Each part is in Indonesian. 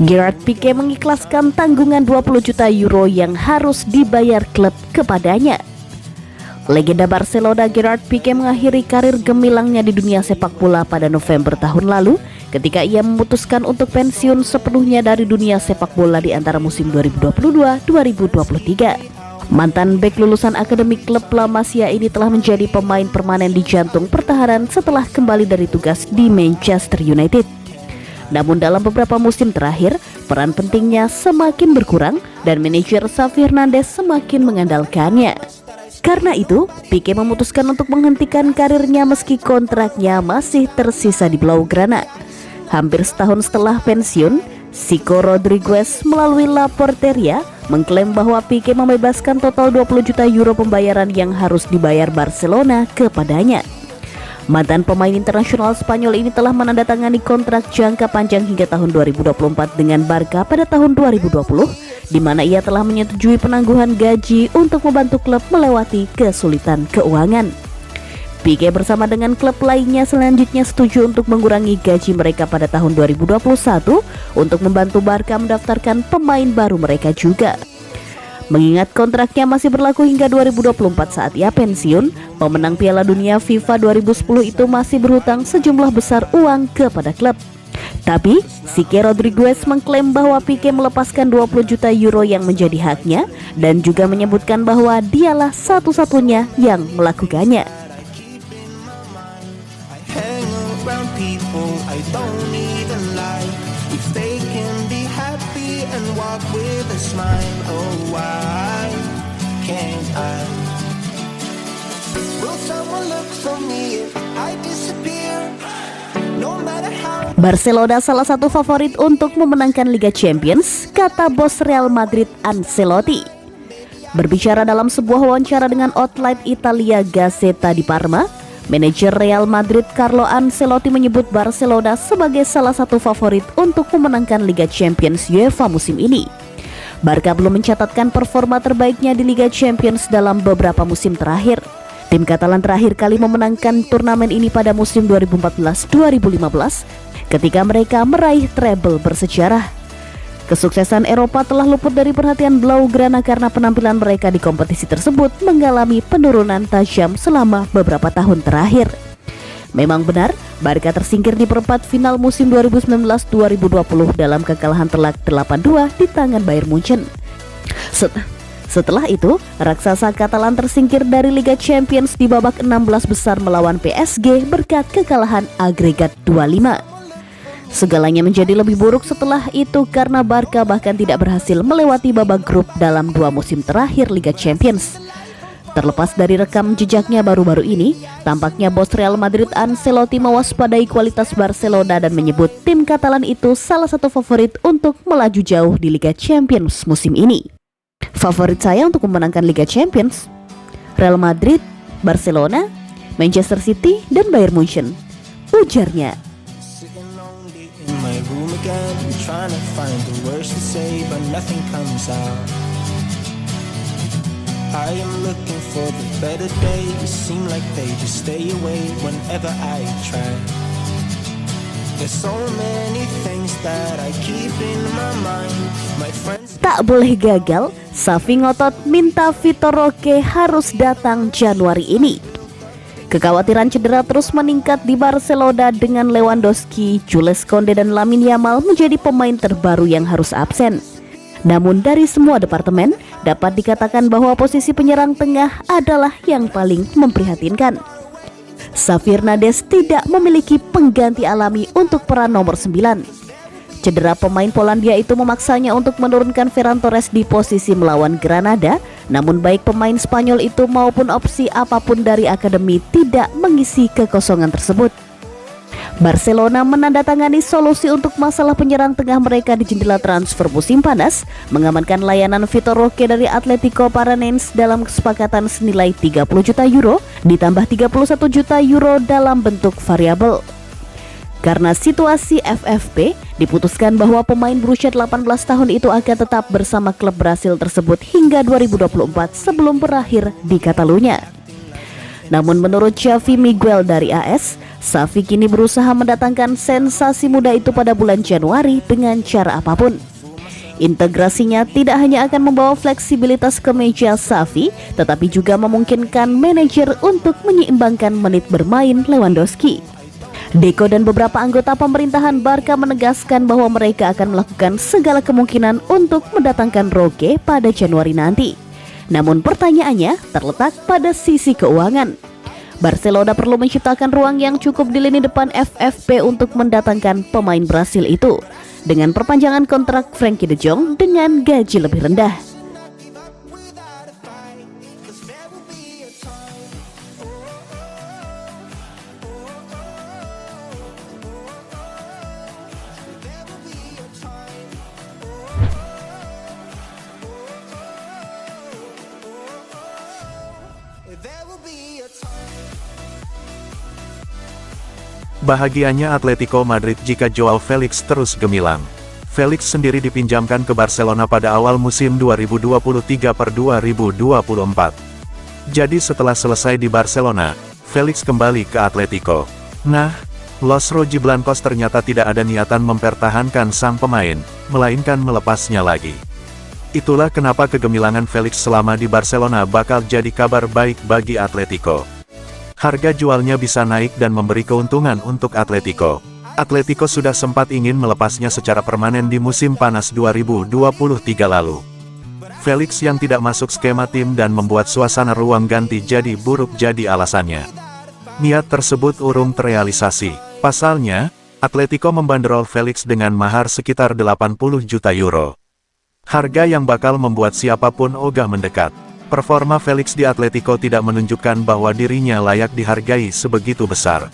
Gerard Pique mengikhlaskan tanggungan 20 juta euro yang harus dibayar klub kepadanya. Legenda Barcelona Gerard Pique mengakhiri karir gemilangnya di dunia sepak bola pada November tahun lalu ketika ia memutuskan untuk pensiun sepenuhnya dari dunia sepak bola di antara musim 2022-2023. Mantan bek lulusan akademi klub La Masia ini telah menjadi pemain permanen di jantung pertahanan setelah kembali dari tugas di Manchester United. Namun dalam beberapa musim terakhir, peran pentingnya semakin berkurang dan manajer Xavi Hernandez semakin mengandalkannya. Karena itu, Pique memutuskan untuk menghentikan karirnya meski kontraknya masih tersisa di Blaugrana. Hampir setahun setelah pensiun, Zico Rodriguez melalui La Porteria mengklaim bahwa Pique membebaskan total 20 juta euro pembayaran yang harus dibayar Barcelona kepadanya. Mantan pemain internasional Spanyol ini telah menandatangani kontrak jangka panjang hingga tahun 2024 dengan Barca pada tahun 2020, di mana ia telah menyetujui penangguhan gaji untuk membantu klub melewati kesulitan keuangan. Pique bersama dengan klub lainnya selanjutnya setuju untuk mengurangi gaji mereka pada tahun 2021 untuk membantu Barca mendaftarkan pemain baru mereka juga. Mengingat kontraknya masih berlaku hingga 2024 saat ia pensiun, pemenang Piala Dunia FIFA 2010 itu masih berhutang sejumlah besar uang kepada klub. Tapi, Zico Rodriguez mengklaim bahwa Pique melepaskan 20 juta euro yang menjadi haknya dan juga menyebutkan bahwa dialah satu-satunya yang melakukannya. Barcelona salah satu favorit untuk memenangkan Liga Champions, kata bos Real Madrid Ancelotti. Berbicara dalam sebuah wawancara dengan outlet Italia Gazzetta di Parma, manajer Real Madrid Carlo Ancelotti menyebut Barcelona sebagai salah satu favorit untuk memenangkan Liga Champions UEFA musim ini. Barca belum mencatatkan performa terbaiknya di Liga Champions dalam beberapa musim terakhir. Tim Katalan terakhir kali memenangkan turnamen ini pada musim 2014-2015 ketika mereka meraih treble bersejarah. Kesuksesan Eropa telah luput dari perhatian Blaugrana karena penampilan mereka di kompetisi tersebut mengalami penurunan tajam selama beberapa tahun terakhir. Memang benar, Barca tersingkir di perempat final musim 2019-2020 dalam kekalahan telak 8-2 di tangan Bayern Munchen. Setelah itu, raksasa Katalan tersingkir dari Liga Champions di babak 16 besar melawan PSG berkat kekalahan agregat 2-5. Segalanya menjadi lebih buruk setelah itu karena Barca bahkan tidak berhasil melewati babak grup dalam 2 musim terakhir Liga Champions. Terlepas dari rekam jejaknya baru-baru ini, tampaknya bos Real Madrid Ancelotti mewaspadai kualitas Barcelona dan menyebut tim Katalan itu salah satu favorit untuk melaju jauh di Liga Champions musim ini. Favorit saya untuk memenangkan Liga Champions, Real Madrid, Barcelona, Manchester City, dan Bayern Munchen, ujarnya. I am looking for the better days. Seem like they just stay away whenever I try. There's so many things that I keep in my mind. My friends. Tak boleh gagal, Xavi ngotot minta Vitor Roque harus datang Januari ini. Kekhawatiran cedera terus meningkat di Barcelona dengan Lewandowski, Jules Koundé dan Lamine Yamal menjadi pemain terbaru yang harus absen. Namun dari semua departemen, dapat dikatakan bahwa posisi penyerang tengah adalah yang paling memprihatinkan. Xavi Hernandez tidak memiliki pengganti alami untuk peran nomor 9. Cedera pemain Polandia itu memaksanya untuk menurunkan Ferran Torres di posisi melawan Granada, namun baik pemain Spanyol itu maupun opsi apapun dari akademi tidak mengisi kekosongan tersebut. Barcelona menandatangani solusi untuk masalah penyerang tengah mereka di jendela transfer musim panas, mengamankan layanan Vitor Roque dari Atletico Paranaense dalam kesepakatan senilai 30 juta euro ditambah 31 juta euro dalam bentuk variabel. Karena situasi FFP, diputuskan bahwa pemain berusia 18 tahun itu akan tetap bersama klub Brasil tersebut hingga 2024 sebelum berakhir di Catalunya. Namun menurut Xavi Miguel dari AS, Xavi kini berusaha mendatangkan sensasi muda itu pada bulan Januari dengan cara apapun. Integrasinya tidak hanya akan membawa fleksibilitas ke meja Xavi, tetapi juga memungkinkan manajer untuk menyeimbangkan menit bermain Lewandowski. Deco dan beberapa anggota pemerintahan Barca menegaskan bahwa mereka akan melakukan segala kemungkinan untuk mendatangkan Roque pada Januari nanti. Namun pertanyaannya terletak pada sisi keuangan. Barcelona perlu menciptakan ruang yang cukup di lini depan FFP untuk mendatangkan pemain Brasil itu, dengan perpanjangan kontrak Frenkie de Jong dengan gaji lebih rendah. Bahagianya Atletico Madrid jika Joao Felix terus gemilang. Felix sendiri dipinjamkan ke Barcelona pada awal musim 2023/2024. Jadi setelah selesai di Barcelona, Felix kembali ke Atletico. Nah, Los Rojiblancos ternyata tidak ada niatan mempertahankan sang pemain, melainkan melepasnya lagi. Itulah kenapa kegemilangan Felix selama di Barcelona bakal jadi kabar baik bagi Atletico. Harga jualnya bisa naik dan memberi keuntungan untuk Atletico. Atletico sudah sempat ingin melepasnya secara permanen di musim panas 2023 lalu. Felix yang tidak masuk skema tim dan membuat suasana ruang ganti jadi buruk jadi alasannya. Niat tersebut urung terrealisasi. Pasalnya, Atletico membanderol Felix dengan mahar sekitar 80 juta euro. Harga yang bakal membuat siapapun ogah mendekat. Performa Felix di Atletico tidak menunjukkan bahwa dirinya layak dihargai sebegitu besar.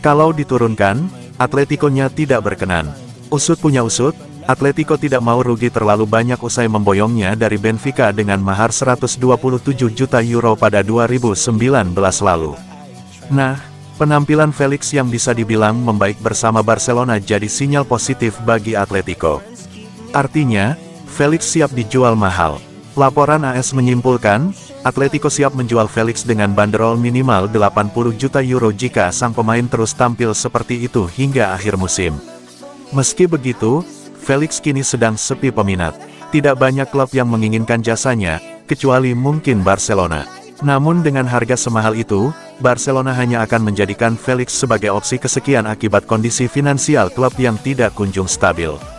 Kalau diturunkan, Atletico-nya tidak berkenan. Usut punya usut, Atletico tidak mau rugi terlalu banyak usai memboyongnya dari Benfica dengan mahar 127 juta euro pada 2019 lalu. Nah, penampilan Felix yang bisa dibilang membaik bersama Barcelona jadi sinyal positif bagi Atletico. Artinya, Felix siap dijual mahal. Laporan AS menyimpulkan, Atletico siap menjual Felix dengan banderol minimal 80 juta euro jika sang pemain terus tampil seperti itu hingga akhir musim. Meski begitu, Felix kini sedang sepi peminat. Tidak banyak klub yang menginginkan jasanya, kecuali mungkin Barcelona. Namun dengan harga semahal itu, Barcelona hanya akan menjadikan Felix sebagai opsi kesekian akibat kondisi finansial klub yang tidak kunjung stabil.